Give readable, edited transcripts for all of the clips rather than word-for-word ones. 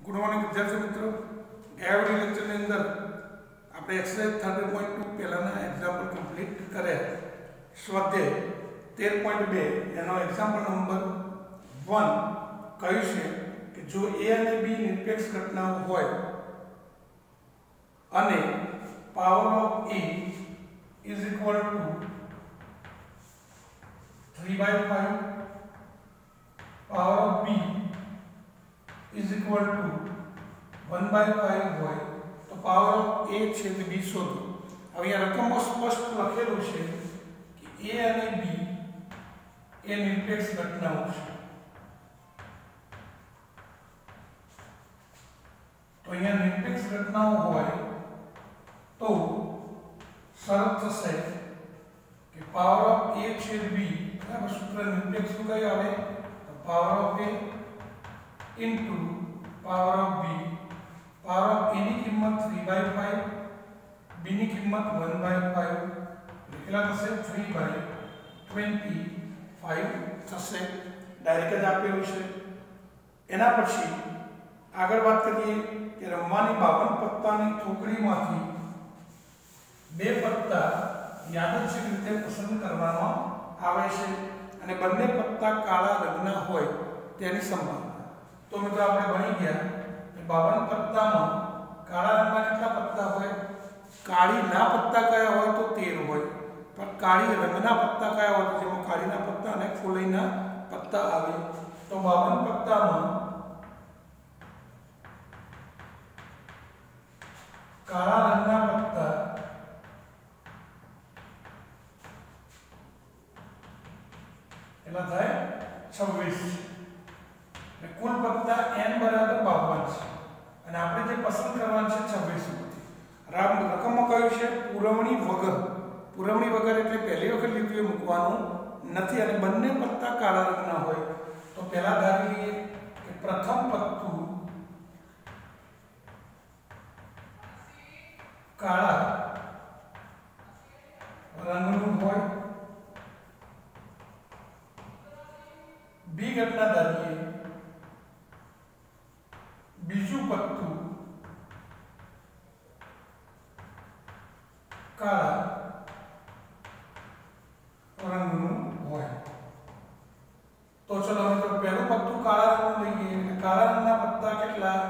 Good morning विद्यार्थी मित्रों। गया विडियो लेक्चर ની અંદર આપણે એક્સરસાઇઝ 30.2 પહેલાના એક્ઝામ્પલ કમ્પ્લીટ કરે સ્વાધ્યાય 13.2 એનો એક્ઝામ્પલ નંબર 1 કહ્યું છે કે જો a અને b નિરપેક્ષ ઘટનાઓ હોય અને power of a is equal to 3/5, power of b is equal to 1/5 હોય તો પાવર ઓફ a છે તે b શોધો। હવે આ રકમમાં સ્પષ્ટ લખેલું છે કે a અને b એ નિરપેક્ષ ઘટનાઓ છે। તો અહીંયા નિરપેક્ષ ઘટનાઓ હોય તો શરત થશે કે પાવર ઓફ a છેદ b બરાબર સૂત્ર નિરપેક્ષ શું કયું આવે તો power of a into power of b, power of a ની કિંમત 3/5, b ની કિંમત 1/5 કેટલા થશે 3/25 થશે। ડાયરેક્ટ જ આપેલું છે। એના પછી આગળ વાત કરીએ કે રમવાની 52 પત્તાની ઠોકરીમાંથી બે પત્તા યાદચ્છિક રીતે પસંદ કરવામાં આવે છે અને બંને પત્તા કાળા રંગના હોય તેની સંભાવના। तो मित्रों આપણે ભણી ગયા કે 52 પત્તામાં કાળા રંગના કેટલા પત્તા હોય કાળી ના પત્તા કયા હોય તો 13 હોય પણ કાળી રંગના પત્તા કયા હોય તો જેમાં કાળીના પત્તા અને ફૂલઈના પત્તા આવે તો 52 પત્તામાં કાળા રંગના પત્તા કેટલા થાય 26 कुल पत्ता n बराबर 52 છે અને આપણે જે પસંદ કરવાનું છે 26 માંથી રકમમાં કયું છે પુરવણી વગર એટલે પહેલી વખત લીધું એ મૂકવાનું નથી અને બંને પત્તા કાળા રંગના હોય તો પહેલા ધારી લઈએ કે પ્રથમ પત્તું કાળા રંગનું હોય બી ઘટના ધારીએ બીજું પત્તું કાળા રંગનું હોય તો ચલો મિત્રો પહેલું પત્તું કાળા રંગનું લઈએ એટલે કાળા રંગના પત્તા કેટલા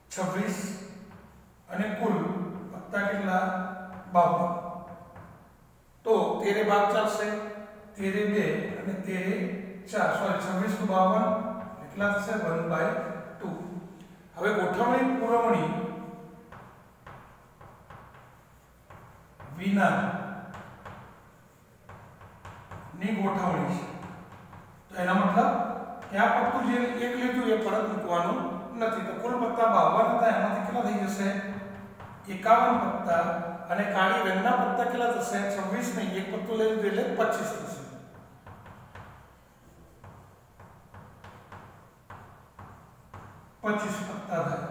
26 અને કુલ પત્તા કેટલા 52 તો 13 ભાગ ચાલશે 13 2 અને 13 4 સોરી 26 નું 52 કેટલા થશે 1/2। હવે ગોઠવણી પુરવણી વિના ની ગોઠવણી છે તો એનો મતલબ કે આ પત્તું જે એક લીધું એ પરત મૂકવાનું નથી તો કુલ પત્તા 52 હતા એમાંથી કેટલા થઈ જશે 51 પત્તા અને કાળી રંગના પત્તા કેટલા થશે 26 નહીં એક પત્તું લઈ લીધું એટલે 25 થશે। पत्ता થાય।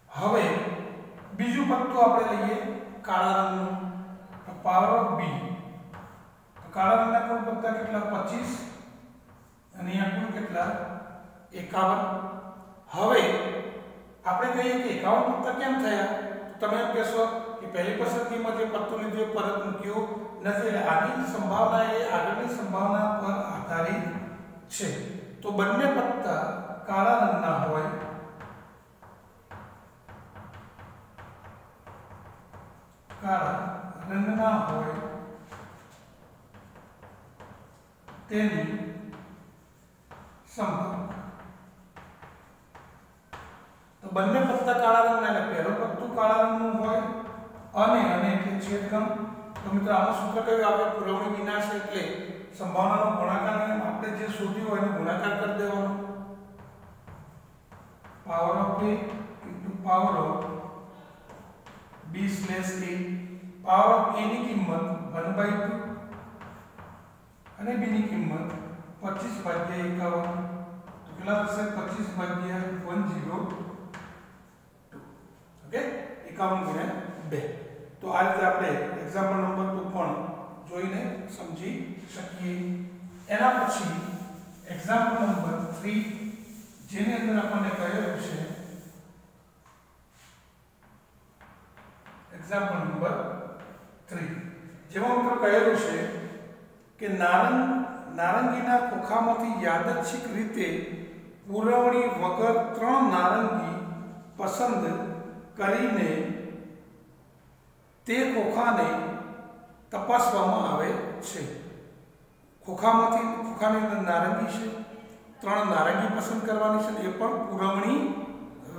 હવે બીજું પત્તું આપણે લઈએ કાળા રંગનું તો પાવર ઓફ b તો કાળા રંગના કુલ પત્તા કેટલા 25 અને અહીંયા કુલ કેટલા 51। હવે આપણે કહીએ કે 51 પત્તા કેમ થયા તો તમે એમ કહેશો કે પહેલી પસંદગીમાં જે પત્તું લીધું એ પરત મૂક્યું નથી એટલે આગળની સંભાવના એ આગળની સંભાવના પર આધારિત છે તો બંને પત્તા काला रंगना હોય કાળા રંગના હોય તેની સંભાવના તો બંને પત્તા કાળા રંગના એટલે પહેલું પત્તું કાળા રંગનું હોય અને એટલે છેદખંડ તો મિત્રો આનું સૂત્ર કયું આવે પુરવણી વિના છે એટલે સંભાવનાનો ગુણાકાર આપણે જે શોધ્યું હોય એને ગુણાકાર કરી દેવાનો power of a into power of b slash a power of a ની કિંમત 1/2 અને b ની કિંમત 25/51 તો કેટલા થશે 25/102 ઓકે 51/2 તો આ રીતે આપણે એક્ઝામ્પલ નંબર 2 પણ જોઈને સમજી શકીએ। એના પછી એક્ઝામ્પલ નંબર 3 જેને એક્ઝામ્પલ નંબર 3 જેમાં મિત્રો કહેલું છે કે નારંગીના ખોખામાંથી યાદચ્છિક રીતે પૂરવણી વગર 3 નારંગી પસંદ કરીને તે ખોખાને તપાસવામાં આવે છે. ખોખાની અંદર નારંગી છે, 3 નારંગી પસંદ કરવાની છે, એ પણ પૂરવણી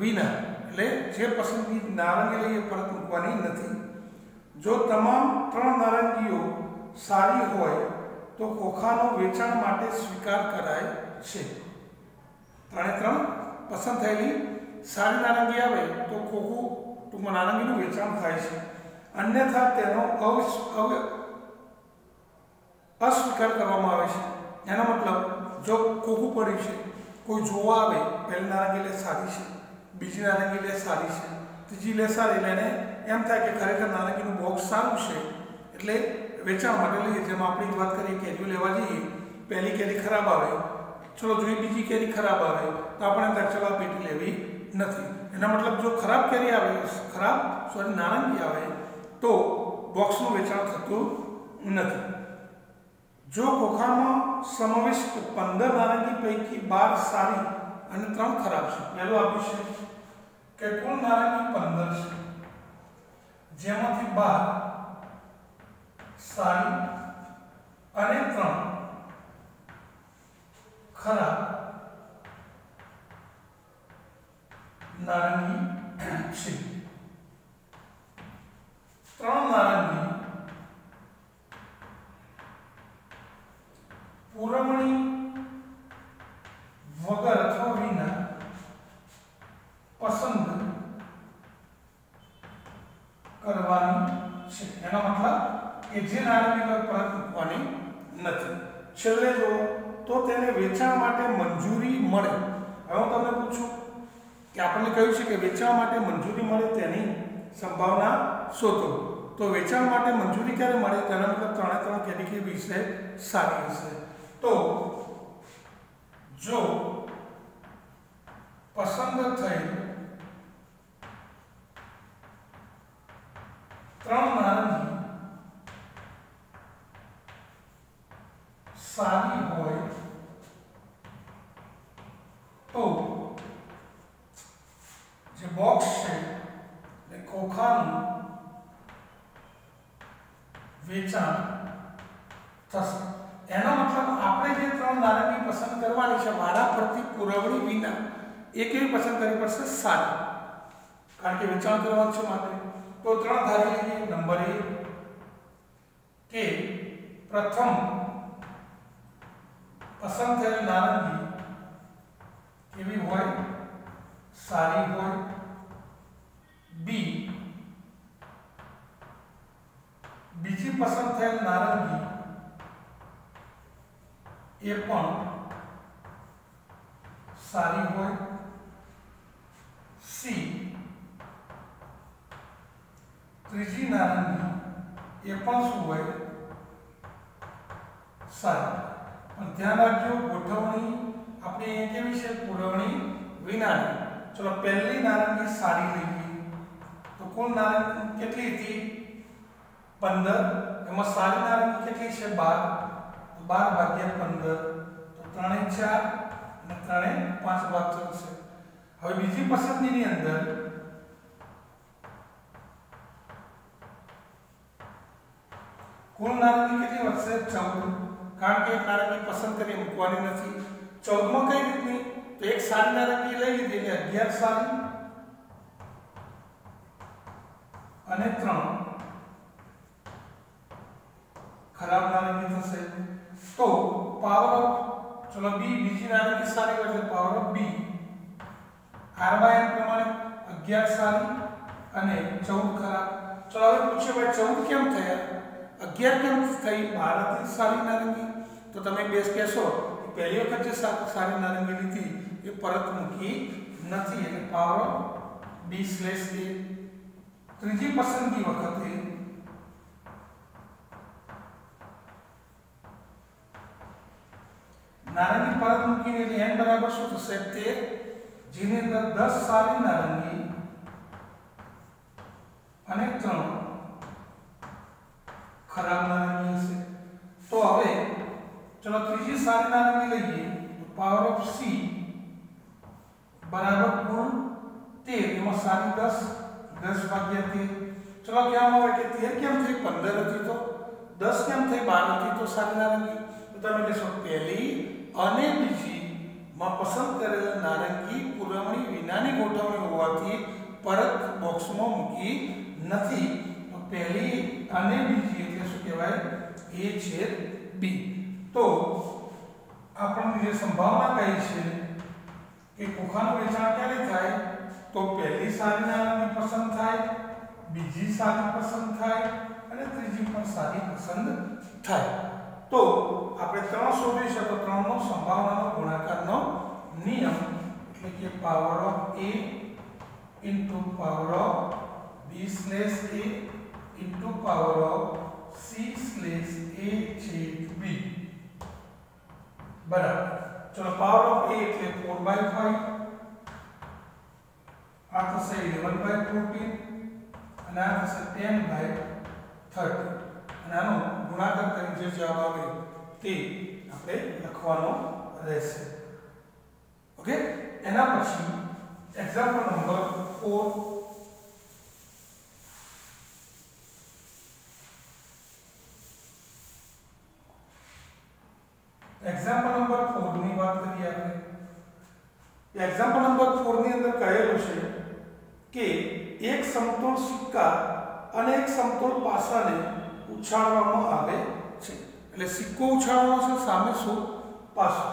વિના, એટલે જે પસંદગી નારંગી લઈએ પરત મૂકવાની નથી. જો તમામ 3 નારંગીઓ સારી હોય તો ખોખાનો વેચાણ માટે સ્વીકાર કરાય છે. 3 પસંદ થયેલી સારી નારંગી આવે તો ખોખું ટૂંકમાં નારંગીનું વેચાણ થાય છે. અન્યથા તેનો અસ્વીકાર કરવામાં આવે છે. એનો મતલબ જો ખોખું પડ્યું છે, કોઈ જોવા આવે, પહેલી નારંગી લે સારી છે, બીજી નારંગી લે સારી છે, ત્રીજી લે સારી, એટલે એને એમ થાય કે ખરેખર નારંગીનું બોક્સ સારું છે એટલે વેચાણ માટે લઈએ. જેમાં આપણે વાત કરીએ કેરીઓ લેવા જઈએ, પહેલી કેરી ખરાબ આવે, ચલો જોઈએ બીજી કેરી ખરાબ આવે તો આપણે ત્યાં ચલો પેટી લેવી નથી. એના મતલબ જો ખરાબ કેરી આવે, નારંગી આવે તો બોક્સનું વેચાણ થતું નથી. જો ખોખામાં સમાવિષ્ટ 15 નારંગી પૈકી 12 સારી અને 3 ખરાબ છે. પહેલું આપ્યું છે કે કુલ નારંગી 15 છે, જેમાંથી 12 સારી અને 3 ખરાબ નારંગી છે. 3 નારંગી પૂરવણી વગર અથવા વિના પસંદ કરવાની છે. એનો મતલબ કે જે નારંગી પરત મૂકવાની નથી. છેલ્લે જો તો તેને વેચાણ માટે મંજૂરી મળે. હવે હું તમને પૂછું કે આપણને કહ્યું છે કે વેચાણ માટે મંજૂરી મળે તેની સંભાવના શોધો. તો વેચાણ માટે મંજૂરી ક્યારે મળે? તેનો મતલબ 3 કેરી કેવી હશે? સારી હશે. તો જો પસંદ થઈ 3 નારંગી સારી હોય તો જે બોક્સ છે એ ખોખાનું વેચાણ થશે. એનો મતલબ આપણે જે 3 નારંગી પસંદ કરવાની છે વારા પરથી પુરવણી વિના, એ કેવી પસંદ કરવી પડશે? સારી, કારણ કે વેચાણ કરવાનું છે માટે. તો 3 ધારી લઈએ. નંબર 1 કે પ્રથમ પસંદ થયેલ નારંગી કેવી હોય? સારી હોય. બી બીજી પસંદ થયેલ નારંગી એ પણ સારી હોય. સી ત્રીજી નારંગી એ પણ શું હોય? સારી. પણ ધ્યાન રાખજો, ગોઠવણી આપણી કેવી છે? પુરવણી વિનાની. ચલો પહેલી નારંગી સારી લઈએ તો કુલ નારંગી કેટલી હતી? 15. એમાં સારી નારંગી કેટલી છે? 12. 12 ભાગ્યા 15 તો 3 4 અને 3 5 ભાગ થશે. હવે બીજી પસંદગીની અંદર કુલ નારંગી કેટલી વધશે? 14. કારણ કે એક નારંગી પસંદ કરી મૂકવાની નથી. 14 માં કઈ રીતની? તો એક સારી નારંગી લઈ લીધી એટલે 11 સારી અને 3 ખરાબ નારંગી થશે. તો પાવર ઓફ, ચલો બી બીજી નારંગી સારી હોય છે, પાવર ઓફ બી r/n પ્રમાણે 11 સારી અને 14 ખરાબ. ચલો હવે પૂછે ભાઈ 14 કેમ થયા? 11 કેમ થઈ? 12 હતી સારી નારંગી. તો તમે બેસ કહેશો કે પહેલી વખત જે સારી નારંગી લીધી એ પરત મૂકી નથી, એટલે પાવર ઓફ b/a. ત્રીજી પસંદગી વખતે નારંગી પરત મૂકીને એટલે n બરાબર શું થશે? 13, જેની અંદર 10 સારી નારંગી અને 3 ખરાબ નારંગી હશે। તો હવે ચલો ત્રીજી સારી નારંગી લઈએ તો પાવર ઓફ c બરાબર કુલ 13 એમાં સારી 10 10 ભાગ્યા 13। ચલો કહેવામાં આવે કે 13 કેમ થઈ 15 હતી તો 10 કેમ થઈ 12 હતી તો સારી નારંગી। તો તમે કહેશો પહેલી અને બીજી માં પસંદ કરેલ નારંગી પુરવણી વિનાની ગોઠવણી હોવાથી પરત બોક્સમાં મૂકી નથી। તો પહેલી અને બીજી એટલે શું કહેવાય a છેદ b। તો આપણને જે સંભાવના કહી છે કે ખોખાનું વેચાણ ક્યારે થાય તો પહેલી સારી નારંગી પસંદ થાય, બીજી સારી પસંદ થાય અને ત્રીજી પણ સારી પસંદ થાય। તો આપણે 3 શોધી છે તો 3 નો સંભાવનાનો ગુણાકારનો નિયમ એટલે કે power of a into power of b slash a into power of c slash a છેદ b બરાબર। ચલો પાવર ઓફ a એટલે 4/5 આ થશે 11/14 અને આ થશે 10/30 અને આનો ગુણાકાર કરીને જે જવાબ આવે તે આપણે લખવાનો રહેશે। ઓકે, એના પછી એક્ઝામ્પલ નંબર 4 एग्जांपल नंबर 4 ની વાત કરીએ આપણે। एग्जांपल नंबर 4 ની અંદર કહેલું છે કે એક સમતોલ સિક્કા અને એક સમતોલ પાસાને ઉછાળવામાં આવે છે। એટલે સિક્કો ઉછાળવાનો છે, સામે શું પાસો।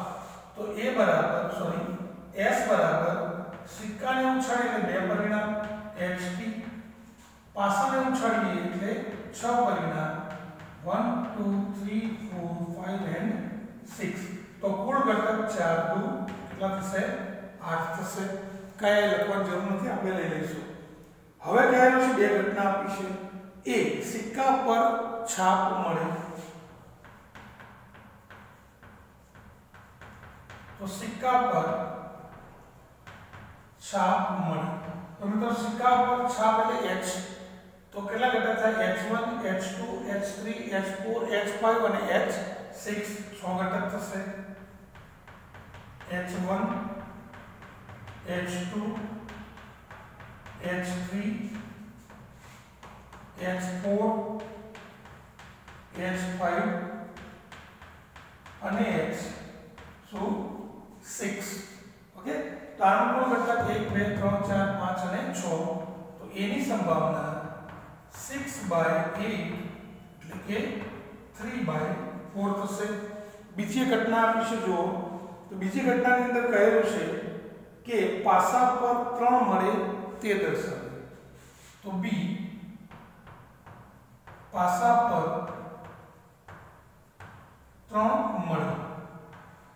તો a બરાબર s બરાબર સિક્કાને ઉછાળીએ એટલે બે પરિણામ ht, પાસાને ઉછાળીએ એટલે 6 પરિણામ 1 2 3 4 5 and 6। तो कुल घटक 4 2 કેટલા થશે 8 થશે। કઈ લખવાની જરૂર નથી, આપણે લઈ લઈશું। હવે કહેલું છે બે ઘટના આપી છે। એ સિક્કા પર છાપ મળે તો સિક્કા પર છાપ મળે તો મિત્રો સિક્કા પર છાપ એટલે h તો કેટલા ઘટક થાય h1 h2 h3 h4 h5 અને h6 6 ઘટક થશે। h1 h2 h3 h4 h5 અને h6। ઓકે, તો આનો કુલ ઘટક 1 2 3 4 5 અને 6। તો a ની સંભાવના 6/8 એટલે કે 3/4 થશે। બીજી ઘટના આપી છે જો તો બીજી ઘટનાની અંદર કહેલું છે કે પાસા પર 3 મળે તે દર્શાવે। તો b પાસા પર 3 મળે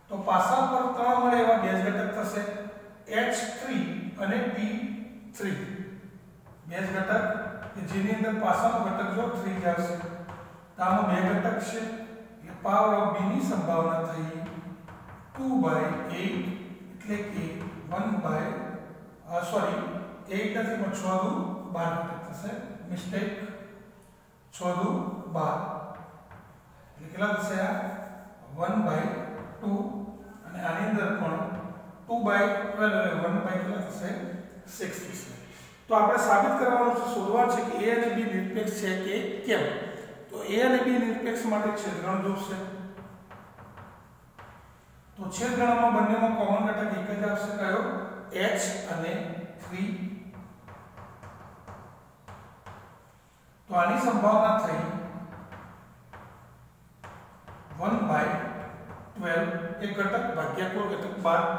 તો પાસા પર 3 મળે એવા બે ઘટક થશે h3 અને p3 બે ઘટક કે જેની અંદર પાસાનો ઘટક જો 3 જ આવશે તો આમાં બે ઘટક છે એટલે પાવર ઓફ b ની સંભાવના થઈ 2/8 એટલે કે 8 નથી પણ 6 દુ 12 ઘટક થશે। મિસ્ટેક 6 દુ 12 એટલે કેટલા થશે આ 1/2 અને આની અંદર પણ 2/12 એટલે 1/કેટલા થશે 6 થશે। તો આપણે સાબિત કરવાનું છે, શોધવાનું છે કે a અને b નિરપેક્ષ છે કે કેમ। તો a અને b નિરપેક્ષ માટે છેદગણ જોશે। તો છેદગણમાં બંનેમાં કોમન ઘટક એક જ આવશે, કયો h અને 3। તો આની સંભાવના થઈ 1/12 એક ઘટક ભાગ્યા કુલ ઘટક 12।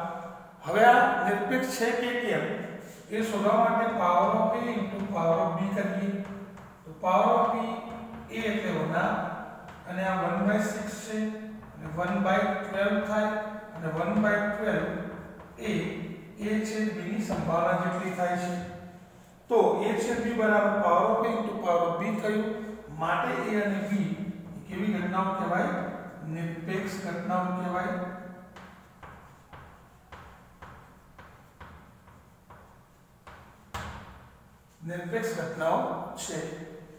હવે આ નિરપેક્ષ છે કે કેમ એ શોધવા માટે power of a * power of b કરીએ। તો પાવર ઓફ b a એટલે 1 અને આ 1/6 છે અને 1/12 થાય અને 1/12 એ a છેદ b ની સંભાવના જેટલી થાય છે। તો a છેદ b બરાબર power of a * power of b થયું। માટે a અને b કેવી ઘટનાઓ કહેવાય નિરપેક્ષ ઘટનાઓ કહેવાય। નિરપેક્ષ ઘટનાઓ છે।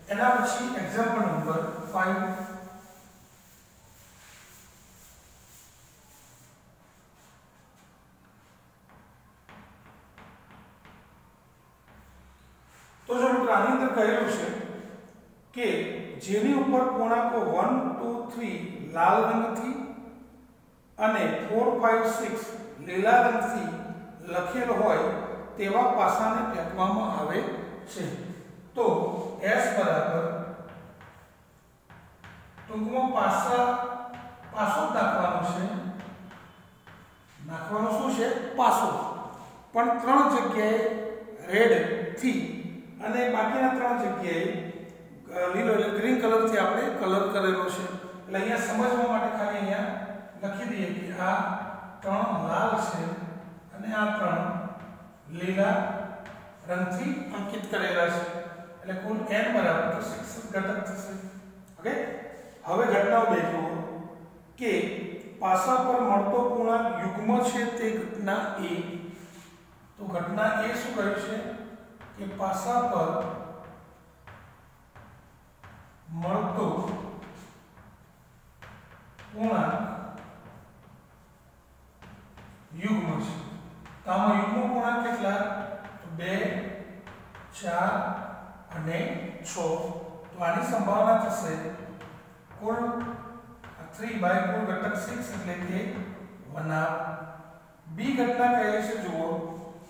એના પછી એક્ઝામ્પલ નંબર 5 તો જો મિત્રો આની અંદર કહેલું છે કે જેની ઉપર પૂર્ણાંકો 1 2 3 લાલ રંગથી અને 4 5 6 લીલા રંગથી લખેલ હોય તેવા પાસાને ફેંકવામાં આવે છે। તો S બરાબર ટૂંકમાં પાસો નાખવાનો છે, નાખવાનો શું છે પાસો, પણ 3 જગ્યાએ રેડ થી અને બાકીના 3 જગ્યાએ લીલો એટલે ગ્રીન કલર થી આપણે કલર કરેલો છે। એટલે અહીંયા સમજવા માટે ખાલી અહીંયા લખી દઈએ કે આ 3 લાલ છે અને આ 3 લીલા રંગથી અંકિત કરેલા છે, એટલે કુલ n બરાબર તો 6 ઘટક થશે। ઓકે, હવે ઘટનાઓ દેખો કે પાસા પર મળતો પૂર્ણાંક યુગ્મ છે તે ઘટના A। તો ઘટના A શું કહ્યું છે કે પાસા પર મળતો પૂર્ણાંક યુગ્મ છે। તો આમાં યુગ્મ પૂર્ણાંક કેટલા? 2 4 અને 6। તો આની સંભાવના થશે કુલ 3 બાય કુલ ઘટક 6 એટલે કે 1/2। બી ઘટના કહેલી છે, જુઓ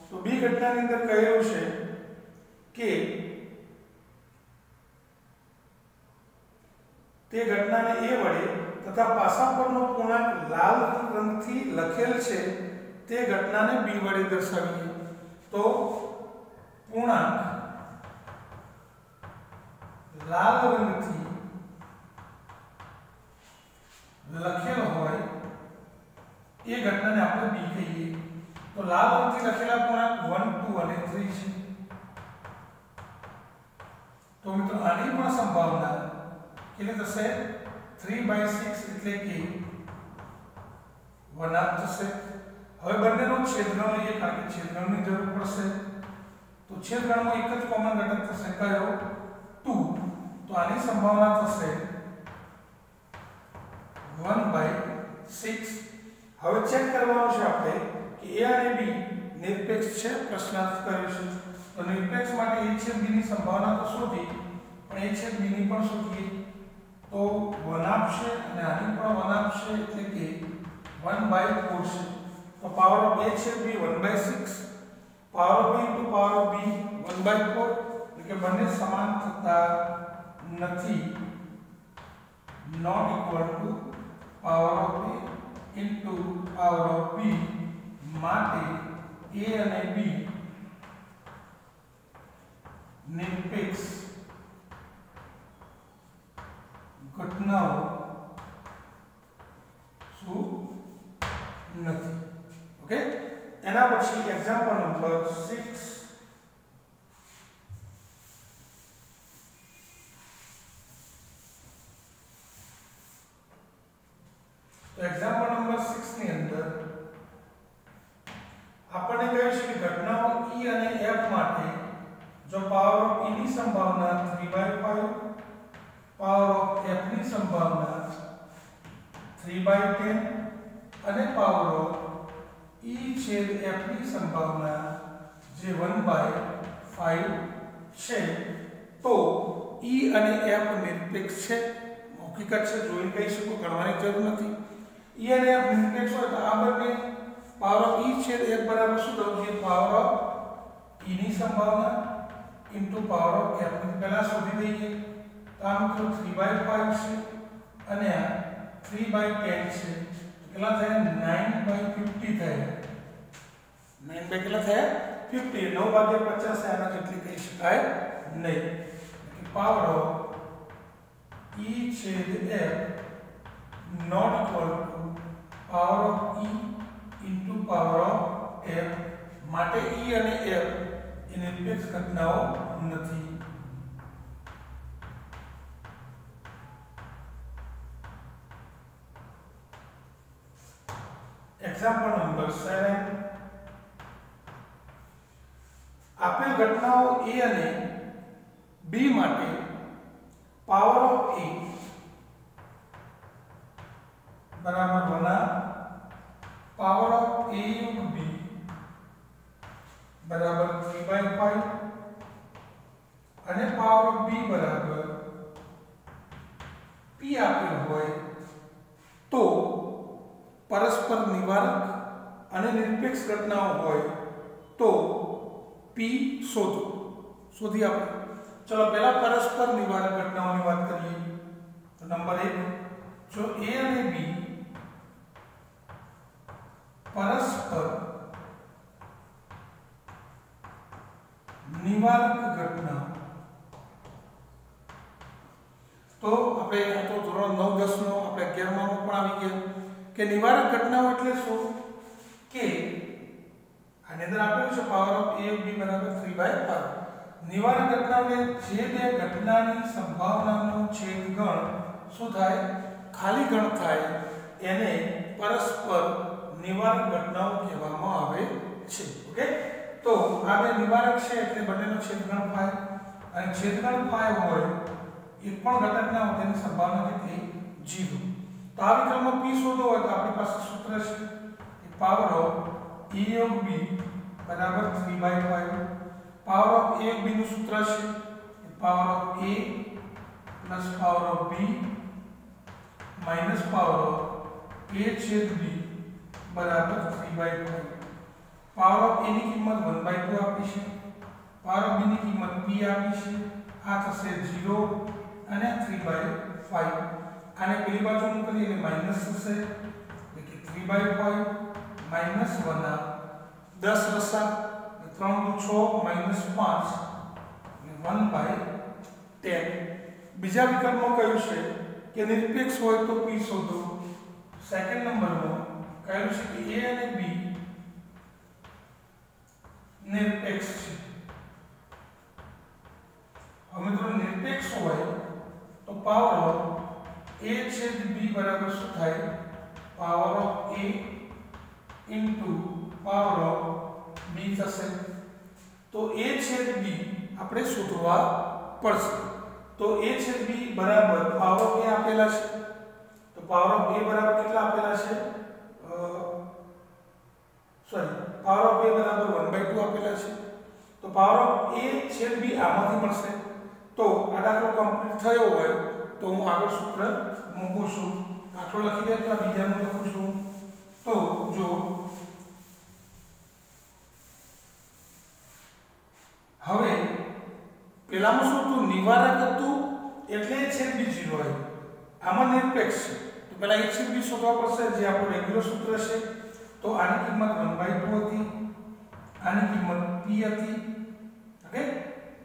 તો બી ઘટનાની અંદર કહેલું છે કે તે ઘટનાને A વડે તથા પાસા પરનો પૂર્ણાંક લાલ રંગથી લખેલ છે તે ઘટનાને B વડે દર્શાવીએ। તો પૂર્ણાંક લાલ રંગથી લખેલ હોય એ ઘટનાને આપણે B કહીએ। તો લાલ રંગથી લખેલા પૂર્ણાંક 1 2 અને 3 છે। તો મિત્રો આની પણ સંભાવના કેટલી થશે? 3/6 એટલે કે 1/2 થશે। હવે બંનેનો છેદગણ લઈએ કારણ કે છેદગણની જરૂર પડશે। તો છેદગણમાં એક જ કોમન ઘટક થશે, કયો? 2। તો આની સંભાવના થશે 1/6। હવે ચેક કરવાનું છે આપણે કે A અને B નિરપેક્ષ છે, પ્રશ્નાર્થ કર્યો છે। તો નિરપેક્ષ માટે A છેદ B ની સંભાવના તો શોધી, પણ A છેદ B ની પણ શોધીએ। તો 1/2 છે અને આની પણ 1/2 છે એટલે કે 1/4 છે। તો પાવર ઓફ A છેદ B 1/6, power of B into power of B 1/4, એટલે કે બંને સમાન થતા નથી, not equal to power of A into power of B। માટે A અને B નિરપેક્ષ ઘટનાઓ શું નથી। ઓકે, એના પછી એક્ઝામ્પલ નંબર 6 તો એક્ઝામ્પલ નંબર 6 ની અંદર આપણને કહ્યું છે કે ઘટનાઓ E અને F માટે જો પાવર ઓફ E ની સંભાવના 3/5, પાવર ઓફ F ની સંભાવના 3/10 અને પાવર ઓફ E છેદ F ની સંભાવના જે 1/5 છે, તો E અને F નિરપેક્ષ છે। હકીકત છે, જોઈને કહી શકો, ગણવાની જરૂર નથી। E અને F નિરપેક્ષ હોય તો આ બંને પાવર ઓફ E છેદ F બરાબર શું થવું જોઈએ? પાવર ઓફ E ની સંભાવના ઇન્ટુ પાવર ઓફ F ની પહેલા શોધી દઈએ। તો આ મિત્રો 3/5 છે અને આ 3/10 છે। કેટલા થાય? 9/50 થાય। 9 બાય કેટલા થયા? 50। 9/50 આના જેટલી કહી શકાય નહીં। પાવર ઓફ E છેદ F not equal to power of E into power of F। માટે E અને F એ નિરપેક્ષ ઘટનાઓ નથી। એક્ઝામ્પલ નંબર 7 આપેલ ઘટનાઓ A અને B માટે પાવર ઓફ A બરાબર 1 પાવર ઓફ A યુગ B બરાબર 3/5 અને પાવર ઓફ B બરાબર P આપેલ હોય તો પરસ્પર નિવારક અને નિરપેક્ષ ઘટનાઓ હોય તો P શોધી આપણે। ચલો પહેલા પરસ્પર નિવારક ઘટનાઓની વાત કરીએ તો નંબર 1 જો A અને B પરસ્પર નિવારક ઘટના તો આપણે આ તો ધોરણ 9 10 નો આપણે 11 માં પણ આવી ગયા કે નિવારક ઘટનાઓ એટલે શું કે આની અંદર આપેલું છે પાવર ઓફ A B બરાબર 3/5 નિવારક ઘટનાને જે બે ઘટનાની સંભાવનાનો છેદગણ શું થાય ખાલી ગણ થાય એને પરસ્પર નિવારક ઘટનાઓ કહેવામાં આવે છે। ઓકે તો આ બે નિવારક છે એટલે બંનેનો છેદગણ 5 અને છેદગણ 5 હોય એક પણ ઘટક ના હોય તેની સંભાવના કેટલી 0। તો આ વિકલ્પમાં P શોધવો હોય તો આપણી પાસે સૂત્ર છે કે power of A of B બરાબર 3/5 power of A of B નું સૂત્ર છે કે power of A plus power of B minus power of A છેદ B બરાબર 3/5 પાવર ઓફ A ની કિંમત 1/2 આપી છે પાવર ઓફ B ની કિંમત P આપી છે આ થશે 0 અને 3/5 આને પેલી બાજુ મૂકીએ એટલે માઈનસ થશે એટલે કે 3/5 માઈનસ 1 10 રસા 3 × 6 માઈનસ 5 1/10। બીજા વિકલ્પમાં કહ્યું છે કે નિરપેક્ષ હોય તો P શોધો। સેકન્ડ નંબરમાં કહ્યું છે કે A અને B નિરપેક્ષ છે। હવે મિત્રો નિરપેક્ષ હોય તો પાવર ઓફ A છેદ B બરાબર શું થાય power of A into power of B થશે। તો A છેદ B આપણે શોધવા પડશે। તો A છેદ B બરાબર પાવર ઓફ A આપેલા છે તો પાવર ઓફ A બરાબર કેટલા આપેલા છે પાવર ઓફ A બરાબર 1/2 આપેલા છે તો પાવર ઓફ A છેદ B આમાંથી મળશે। તો આ દાખલો કમ્પ્લીટ થયો હોય તો હું આગળ સૂત્ર મૂકું છું। દાખલો લખી દે તો બીજાનું લખું છું। તો જો હવે પેલામાં શું હતું નિવારક હતું એટલે છેદ B 0 હોય આમાં નિરપેક્ષ છે તો પહેલા a છેદ B શોધવા પડશે જે આપણું રેગ્યુલર સૂત્ર છે। તો આની કિંમત 1/2 હતી આની કિંમત P હતી ઓકે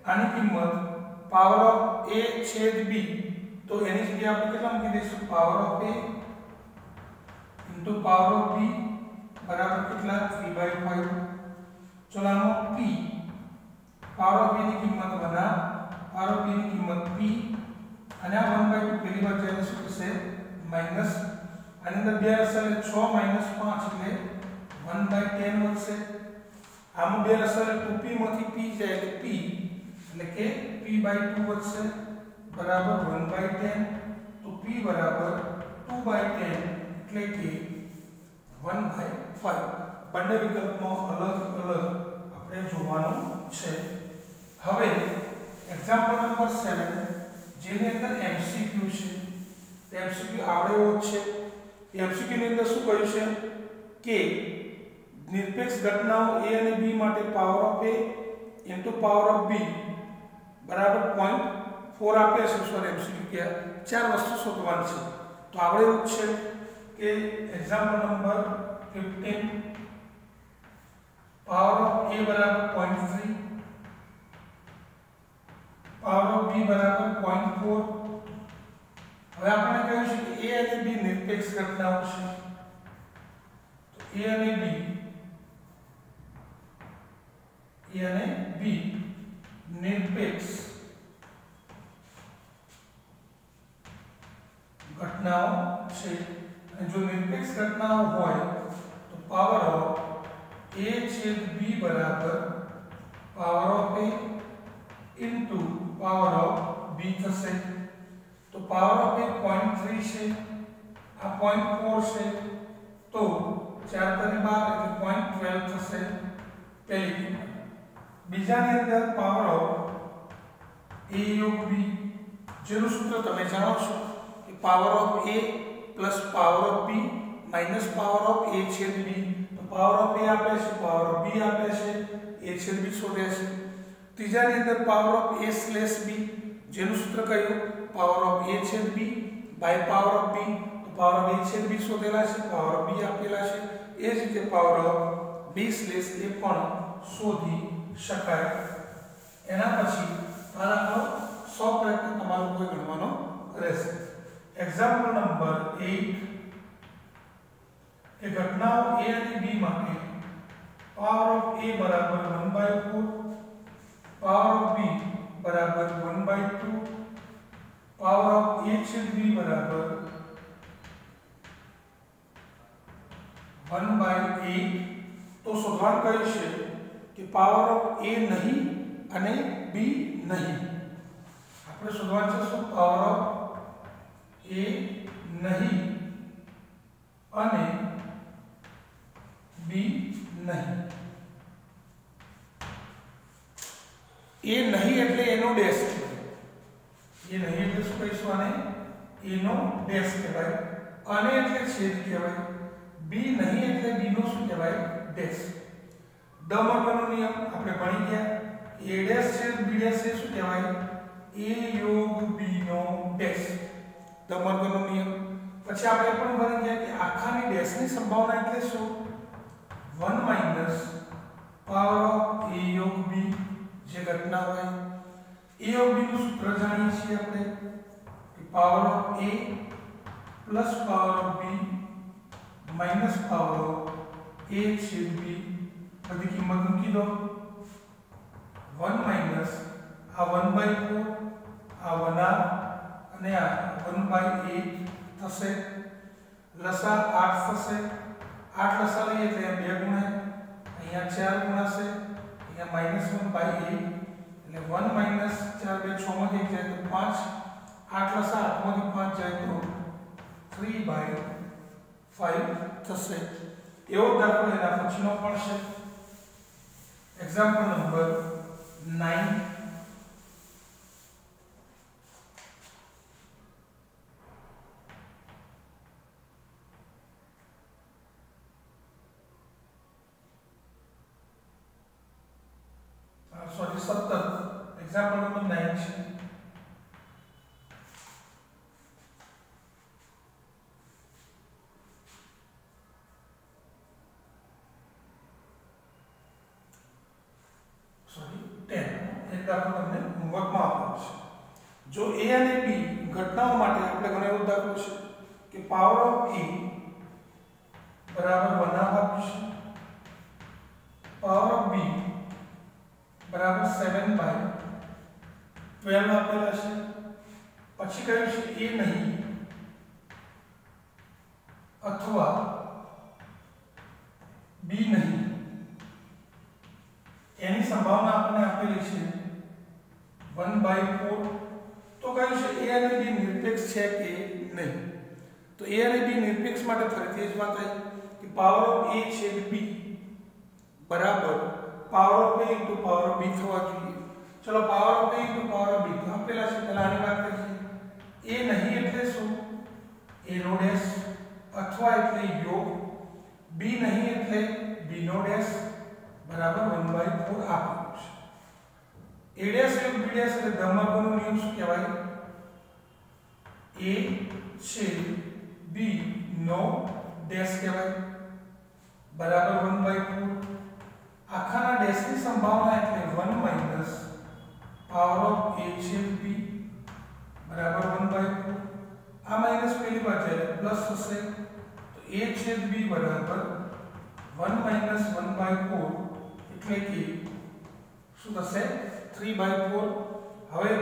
આની કિંમત પાવર ઓફ A છેદ B તો એની જગ્યાએ આપણે કેટલા મૂકી દઈશું power of A into power of B બરાબર કેટલા 3/5 ચલો આનો P પાવર ઓફ B ની કિંમત 1 પાવર ઓફ B ની કિંમત P અને આ 1/2 પહેલી વાર જઈને શું થશે માઈનસ આની અંદર બે હશે એટલે 6 માઈનસ 5 એટલે 1/10 વધશે આમાં બે હશે એટલે 2P માંથી P જાય એટલે P એટલે કે P/2 વધશે બરાબર 1/10 તો P બરાબર 2/10 એટલે કે 1/5 બંને વિકલ્પમાં અલગ અલગ આપણે જોવાનું છે। હવે એક્ઝામ્પલ નંબર 7 જેની અંદર MCQ છે તે MCQ આવડે એવો છે। MCQ ની અંદર શું કહ્યું છે કે નિરપેક્ષ ઘટનાઓ A અને B માટે power of A into power of B બરાબર 0.4 આપ્યા છે। સોરી MCQ કે ચાર વસ્તુ શોધવાની છે તો આવડે એવું છે કે example number 15 power of A બરાબર 0.3 પાવર ઓફ B બરાબર 0.4 હવે આપણે કહ્યું છે કે A અને B નિરપેક્ષ ઘટનાઓ છે તો A અને B નિરપેક્ષ ઘટનાઓ છે અને જો નિરપેક્ષ ઘટનાઓ હોય તો પાવર ઓફ A છેદ B બરાબર power of a into power of b થશે। તો પાવર ઓફ a 0.3 છે, આ 0.4 છે, તો 4 તરી 12 એટલે 0.12 થશે પહેલી કિંમત। બીજાની અંદર પાવર ઓફ a યોગ b, જેનું સૂત્ર તમે જાણો છો કે power of a plus power of b minus power of a છેદ b। તો પાવર ઓફ a આપે છે, પાવર ઓફ b આપે છે, a છેદ b શોધે છે। ત્રીજાની અંદર power of a slash b, જેનું સૂત્ર કયું પાવર ઓફ a છેદ b by power of b। તો પાવર ઓફ a છેદ b શોધેલા છે, પાવર ઓફ b આપેલા છે, એ જ રીતે power of b slash a પણ શોધી શકાય। એના પછી આનો 100 પ્રયત્ન તમારો કોઈ ગણવાનો રહેશે। એક્ઝામ્પલ નંબર 8 કે ઘટનાઓ a અને b માટે પાવર ઓફ a બરાબર 1/4, પાવર ઓફ b બરાબર 1/2, પાવર ઓફ a છેદ b બરાબર 1/8। તો શોધવાનું કયું છે કે પાવર ઓફ a નહીં અને b નહીં। આપણે શોધવાનું છે શું પાવર ઓફ a નહીં અને b નહીં। a નહીં એટલે એનો ડેશ કહેવાય, a નહીં એટલે શું કહીશું આને a નો ડેશ કહેવાય, અને એટલે છેદ કહેવાય, b નહીં એટલે b નો શું કહેવાય ડેશ। ડ માર્ગનો નિયમ આપણે ભણી ગયા, a ડેશ છેદ b ડેશ એ શું કહેવાય a યોગ b નો ડેશ, ડ માર્ગનો નિયમ। પછી આપણે પણ ભણી ગયા કે આખાની ડેશની સંભાવના એટલે શું 1 માઈનસ પાવર ઓફ a યોગ b, જે ઘટના હોય a યોગ b નું સૂત્ર જાણીએ છીએ આપણે કે power of a plus power of b minus power of a છેદ b, બધી કિંમત મૂકી દો। 1 માઈનસ આ 1/4, આ 1r અને આ 1/8 થશે। લસા 8 થશે, 8 લસા લઈએ એટલે 2 ગુણાય, અહીંયા 4 ગુણાશે, અહીંયા -1/8 એટલે 1 માઈનસ 4 2 6 માંથી 1 જાય તો 5, 8 લસા 8 માંથી 5 જાય તો 3/5 થશે। એવો દાખલો એના પછીનો પણ છે। Example number 9 sorry 17 example number 9 છે। દાખલો તમને હોમવર્કમાં આપેલો છે। જો a અને b ઘટનાઓ માટે આપણે ગણેલો દાખલો છે કે પાવર ઓફ a બરાબર 1/2 છે, પાવર ઓફ b બરાબર 7/12 આપેલા છે। પછી કહ્યું છે a નહીં અથવા b નહીં, એની સંભાવના આપણને આપેલી છે 1/4। તો કહ્યું છે a અને b નિરપેક્ષ છે કે નહીં। તો a અને b નિરપેક્ષ માટે ફરીથી જ વાત આવી કે પાવર ઓફ a છેદ b બરાબર power of a into power of b થવા જોઈએ। ચલો power of a into power of b તો આપેલા છે, પહેલા આની વાત કરીએ। a નહીં એટલે શું a નો ડેશ અથવા એટલે યોગ, b નહીં એટલે b નો ડેશ બરાબર 1/4 આપેલું છે। a ડેશ યોગ b ડેશ એટલે ધમાકોનો નિયમ શું કહેવાય a છેદ b નો ડેશ કહેવાય બરાબર 1/4। આખાના ડેશની સંભાવના એટલે 1 માઈનસ પાવર ઓફ a છેદ b બરાબર 1/4। આ માઈનસ પેલી બાજુ પ્લસ થશે તો a છેદ b બરાબર 1 માઈનસ 1/4 એટલે કે શું થશે 3/4। હવે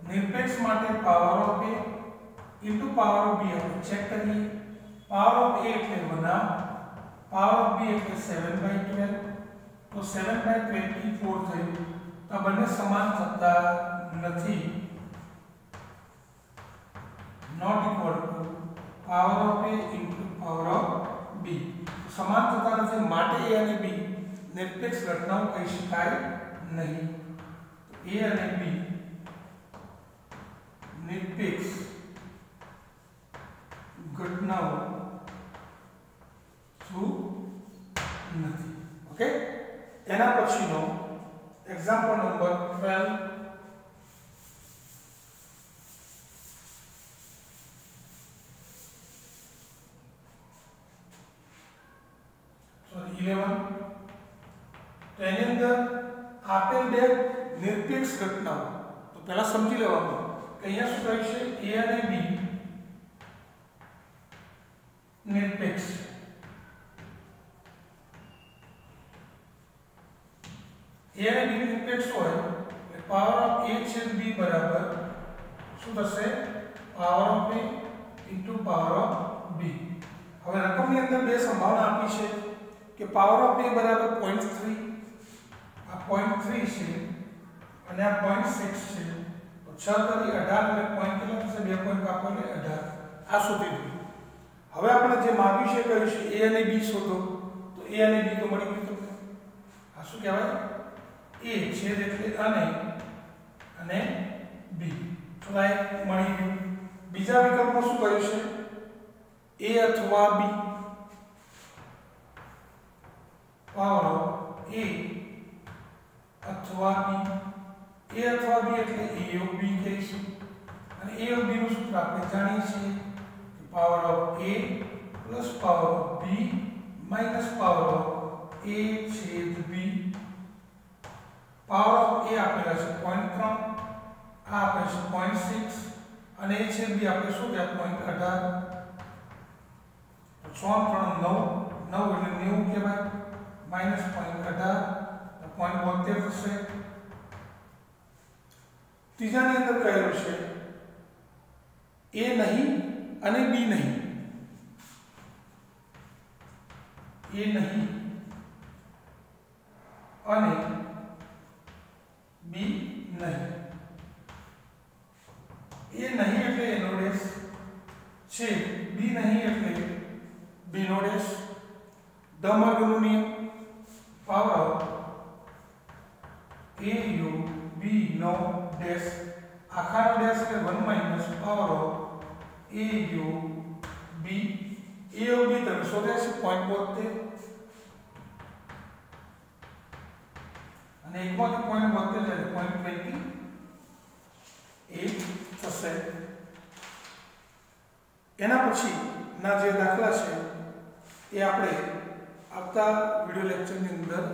નિરપેક્ષ માટે power of a into power of b આપણે ચેક કરીએ। પાવર ઓફ a એટલે 1/2, પાવર ઓફ b એટલે 7/12, તો 7/24 થયું. તો આ બંને સમાન થતા નથી. Not equal to power of a into power of b. સમાન થતા નથી, માટે a અને b નિરપેક્ષ ઘટનાઓ કહી શકાય નહીં. a અને b નિરપેક્ષ ઘટનાઓ શું નથી. ઓકે, એના પછીનો એક્ઝામ્પલ નંબર 12. સોરી 11. તો એની અંદર આપેલ બે નિરપેક્ષ ઘટનાઓ, તો પહેલા સમજી લેવાનું કે અહીંયા શું કહ્યું છે, a અને b નિરપેક્ષ. a અને b નિરપેક્ષ હોય એટલે પાવર ઓફ a છેદ b બરાબર શું થશે, power of a into power of b. હવે રકમની અંદર બે સંભાવના આપી છે કે પાવર ઓફ a બરાબર 0.3, આ 0.3 છે અને આ 0.6 છે. તો 6 કરી 18 એટલે પોઈન્ટ કેટલા થશે, 2 પોઈન્ટ કાપો એટલે 18. આ શોધી દીધું. હવે આપણે જે માંગ્યું છે કહ્યું છે a અને b શોધો. તો a અને b તો મળી ગયું તમને. આ શું કહેવાય, a છેદ એટલે અને b. થોડા મળી ગયું. બીજા વિકલ્પમાં શું કહ્યું છે, a અથવા b પાવર ઓફ a અથવા b. a અથવા b એટલે a ઓફ b કહીશું. અને a ઓફ b નું સૂત્ર આપણે જાણીએ છીએ, power of a plus power of b minus power of a છેદ b. પાવર ઓફ a આપેલા છે 0.3, આ આપે છે 0.6 અને a છેદ b આપણે શું કે 0.18. 6 3 9 9 એટલે 90 કહેવાય, માઈનસ 0.18 0.72 થશે. ત્રીજાની અંદર કહેલું છે a નહીં અને b નહીં. a નહીં અને b નહીં. a નહીં એટલે a નો ડેશ છે, b નહીં એટલે b નો ડેશ. ડમરનો નિયમ, power of a u b નો ડેશ, આખાનો ડેશ એટલે 1 minus power of a u b. a u b તમે શોધ્યા છે 0.72 અને એકમાંથી 0.72 એટલે 0.28 થશે. એના પછી ના જે દાખલા છે એ આપણે આવતા વિડિયો લેક્ચરની અંદર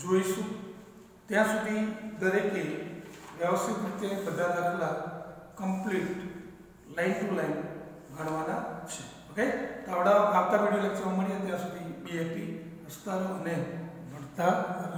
જોઈશું. ત્યાં સુધી દરેકે વ્યવસ્થિત રીતે બધા દાખલા કમ્પ્લીટ લાઈન ટુ લાઈન ગણવાના છે. ઓકે, તો આવતા વિડિયો લેક્ચરમાં મળીએ. ત્યાં સુધી બી હેપી, હસતા રહો અને ભણતા રહો.